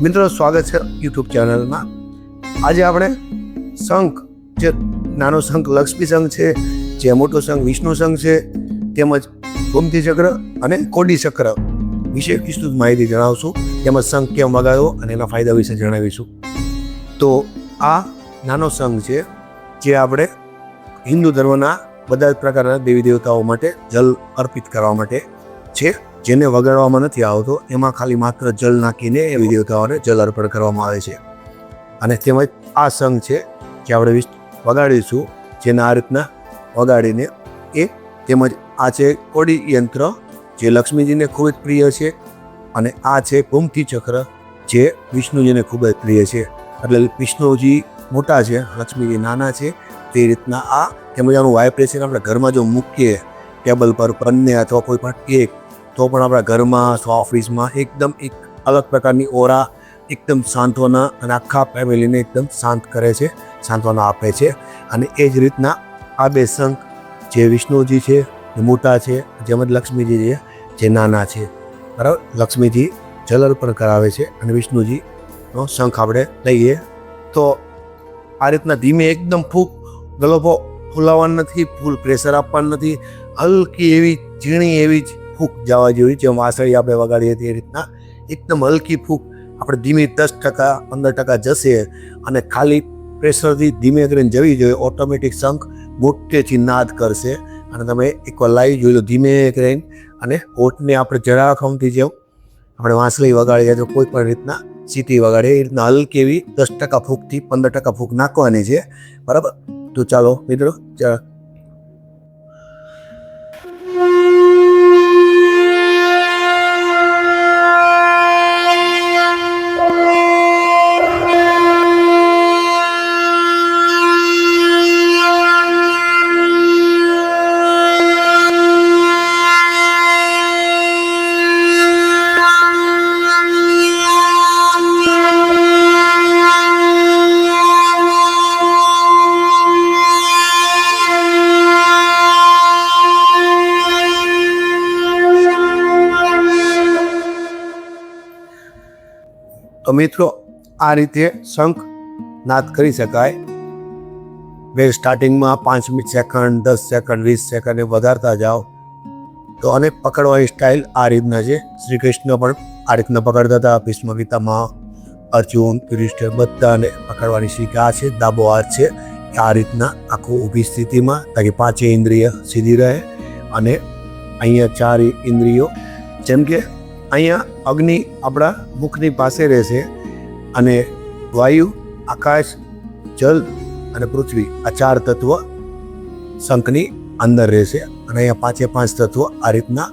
મિત્રો, સ્વાગત છે યુટ્યુબ ચેનલમાં. આજે આપણે શંખ, જે નાનો શંખ લક્ષ્મી શંખ છે, જે મોટો શંખ વિષ્ણુ શંખ છે, તેમજ ગોમતી ચક્ર અને કોડી ચક્ર વિશે વિસ્તૃત માહિતી જણાવશું. તેમજ શંખ કેમ વગાડવો અને એના ફાયદા વિશે જણાવીશું. તો આ નાનો શંખ છે, જે આપણે હિન્દુ ધર્મના બધા જ પ્રકારના દેવી દેવતાઓ માટે જલ અર્પિત કરવા માટે છે. જેને વગાડવામાં નથી આવતો, એમાં ખાલી માત્ર જલ નાખીને એ દેવતાઓને જલ અર્પણ કરવામાં આવે છે. અને તેમજ આ શંખ છે જે આપણે વગાડીશું, જેને આ રીતના વગાડીને તેમજ આ છે કોડી યંત્ર, જે લક્ષ્મીજીને ખૂબ જ પ્રિય છે. અને આ છે ગોમતી ચક્ર, જે વિષ્ણુજીને ખૂબ જ પ્રિય છે. એટલે વિષ્ણુજી મોટા છે, લક્ષ્મીજી નાના છે. તે રીતના આ તેમજ આનું વાઇબ્રેશન આપણે ઘરમાં જો મૂકીએ ટેબલ પર બંને અથવા કોઈ પણ એક, તો પણ આપણા ઘરમાં અથવા ઓફિસમાં એકદમ એક અલગ પ્રકારની ઓરા, એકદમ સાંત્વના અને આખા ફેમિલીને એકદમ શાંત કરે છે, સાંત્વના આપે છે. અને એ જ રીતના આ બે શંખ, જે વિષ્ણુજી છે એ મોટા છે, જેમ જ લક્ષ્મીજી છે જે નાના છે. બરાબર, લક્ષ્મીજી જલ અર્પણ કરાવે છે અને વિષ્ણુજીનો શંખ આપણે લઈએ. તો આ રીતના ધીમે એકદમ ગલોપો ફૂલાવવાનું નથી, ફૂલ પ્રેશર આપવાનું નથી, હલકી એવી ઝીણી એવી જ ફૂંક જવા જેવી, જેમ વાંસળી આપણે વગાડીએ તે રીતના એકદમ હલકી ફૂંક આપણે ધીમે 10% 15% જશે અને ખાલી પ્રેશરથી ધીમે કરીને જવી જોઈએ. ઓટોમેટિક શંખ મોટેથી નાદ કરશે. અને તમે એકવાર લાવી જોઈ લો ધીમે કરીને. અને ઓટને આપણે જરા ખમતી જેમ આપણે વાંસળી વગાડીએ તો કોઈ પણ રીતના સીટી વગાડીએ, એ રીતના હલકી એવી 10% ફૂંકથી 15% ફૂંક નાખવાની છે. બરાબર, તો ચાલો મિત્રો, તો મિત્રો, આ રીતે શંખ નાદ કરી શકાય. સ્ટાર્ટિંગમાં 5 સેકન્ડ, 10 સેકન્ડ, 20 સેકન્ડ વધારતા જાઓ. તો અને પકડવાની સ્ટાઇલ આ રીતના છે. શ્રી કૃષ્ણ પણ આ રીતના પકડતા હતા, ભીષ્મ પિતામહ, અર્જુન, યુધિષ્ઠિર બધાને પકડવાની શીખ આ છે. ડાબો હાથ છે આ રીતના આખું ઊભી સ્થિતિમાં, તાકી 5 ઇન્દ્રિય સીધી રહે. અને અહીંયા 4 ઇન્દ્રિયો, જેમ કે અહીંયા અગ્નિ આપણા મુખની પાસે રહેશે, અને વાયુ, આકાશ, જલ અને પૃથ્વી, આ 4 તત્વ શંખની અંદર રહેશે. અને અહીંયા 5 તત્વ આ રીતના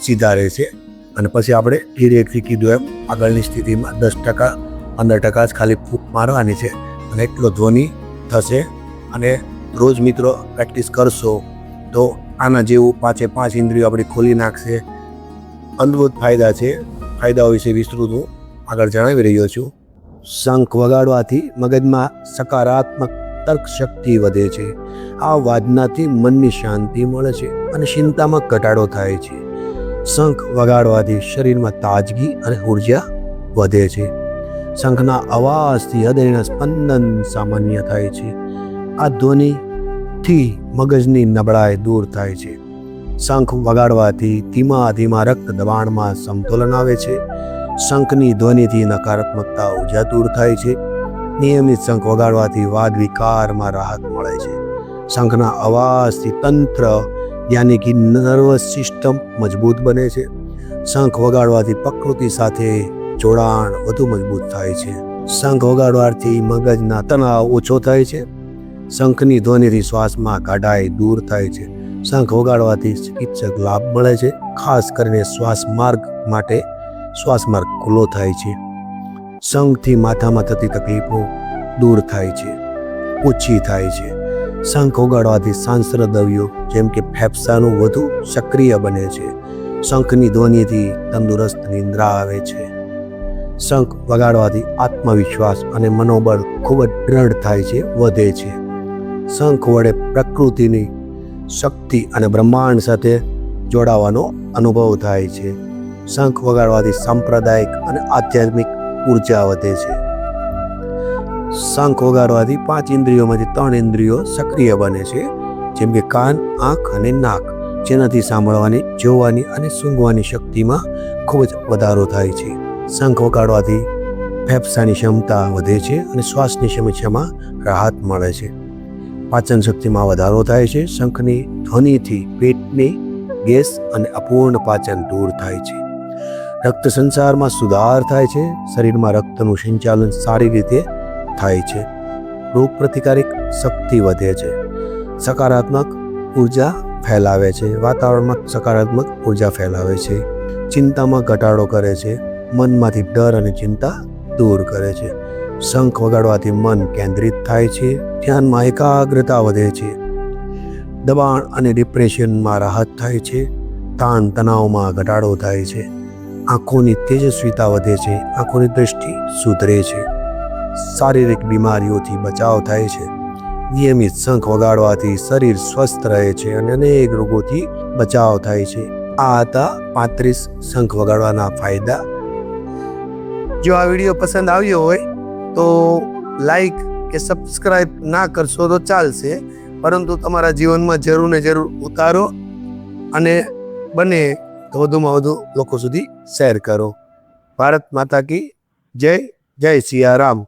સીધા રહેશે. અને પછી આપણે ધીરેથી કીધું એમ આગળની સ્થિતિમાં 10% 15% જ ખાલી ફૂંક મારવાની છે, અને એટલો ધ્વનિ થશે. અને રોજ મિત્રો પ્રેક્ટિસ કરશો તો આના જેવું 5 ઇન્દ્રિયો આપણી ખોલી નાખશે. અદ્ભુત ફાયદા છે. ફાયદાઓ વિશે વિસ્તૃત હું આગળ જણાવી રહ્યો છું. શંખ વગાડવાથી મગજમાં સકારાત્મક તર્ક શક્તિ વધે છે. આ વાદનાથી મનની શાંતિ મળે છે અને ચિંતામાં ઘટાડો થાય છે. શંખ વગાડવાથી શરીરમાં તાજગી અને ઉર્જા વધે છે. શંખના અવાજથી હૃદયના સ્પંદન સામાન્ય થાય છે. આ ધ્વનિથી મગજની નબળાઈ દૂર થાય છે. શંખ વગાડવાથી ધીમા ધીમા રક્ત દબાણમાં સમતોલન આવે છે. શંખની ધ્વનિથી નકારાત્મકતા ઉર્જા દૂર થાય છે. નિયમિત શંખ વગાડવાથી વાદ વિકારમાં રાહત મળે છે. શંખના અવાજથી તંત્ર યાની કે નર્વસ સિસ્ટમ મજબૂત બને છે. શંખ વગાડવાથી પ્રકૃતિ સાથે જોડાણ વધુ મજબૂત થાય છે. શંખ વગાડવાથી મગજના તણાવ ઓછો થાય છે. શંખની ધ્વનિથી શ્વાસમાં ગાઢાઈ દૂર થાય છે. શંખ વગાડવાથી ચિકિત્સક લાભ મળે છે. ખાસ કરીને શ્વાસમાર્ગ માટે શ્વાસમાર્ગ ખુલ્લો થાય છે. શંખથી માથામાં થતી તકલીફો દૂર થાય છે, ઓછી થાય છે. શંખ વગાડવાથી સાંસર્દવ્યો જેમ કે ફેફસાનું વધુ સક્રિય બને છે. શંખની ધ્વનિથી તંદુરસ્ત નિંદ્રા આવે છે. શંખ વગાડવાથી આત્મવિશ્વાસ અને મનોબળ ખૂબ જ દ્રઢ થાય છે, વધે છે. શંખ વડે પ્રકૃતિની શક્તિ અને બ્રહ્માંડ સાથે જોડાવાનો અનુભવ થાય છે. શંખ વગાડવાથી સાંપ્રદાયિક અને આધ્યાત્મિક ઉર્જા વધે છે. શંખ વગાડવાથી 5 ઇન્દ્રિયોમાંથી 3 ઇન્દ્રિયો સક્રિય બને છે, જેમ કે કાન, આંખ અને નાક, જેનાથી સાંભળવાની, જોવાની અને સૂંઘવાની શક્તિમાં ખૂબ જ વધારો થાય છે. શંખ વગાડવાથી ફેફસાની ક્ષમતા વધે છે અને શ્વાસની સમસ્યામાં રાહત મળે છે. પાચન શક્તિમાં વધારો થાય છે. શંખની ધ્વનિથી પેટની ગેસ અને અપૂર્ણ પાચન દૂર થાય છે. રક્ત સંચારમાં સુધાર થાય છે. શરીરમાં રક્તનું સંચાલન સારી રીતે થાય છે. રોગ પ્રતિકારક શક્તિ વધે છે. સકારાત્મક ઉર્જા ફેલાવે છે. વાતાવરણમાં સકારાત્મક ઉર્જા ફેલાવે છે. ચિંતામાં ઘટાડો કરે છે. મનમાંથી ડર અને ચિંતા દૂર કરે છે. શંખ વગાડવાથી મન કેન્દ્રિત થાય છે. ધ્યાનમાં એકાગ્રતા વધે છે. દબાણ અને ડિપ્રેશનમાં રાહત થાય છે. તાણ તણાવમાં ઘટાડો થાય છે. આંખોની તેજસ્વીતા વધે છે. આંખોની દ્રષ્ટિ સુધરે છે. શારીરિક બીમારીઓથી બચાવ થાય છે. નિયમિત શંખ વગાડવાથી શરીર સ્વસ્થ રહે છે અને અનેક રોગોથી બચાવ થાય છે. આ હતા 35 શંખ વગાડવાના ફાયદા. જો આ વિડીયો પસંદ આવ્યો હોય તો લાઈક કે સબસ્ક્રાઈબ ના કરશો તો ચાલશે, પરંતુ તમારા જીવનમાં જરૂર ને જરૂર ઉતારો અને બને તો વધુમાં વધુ લોકો સુધી શેર કરો. ભારત માતા કી જય. જય સિયા રામ.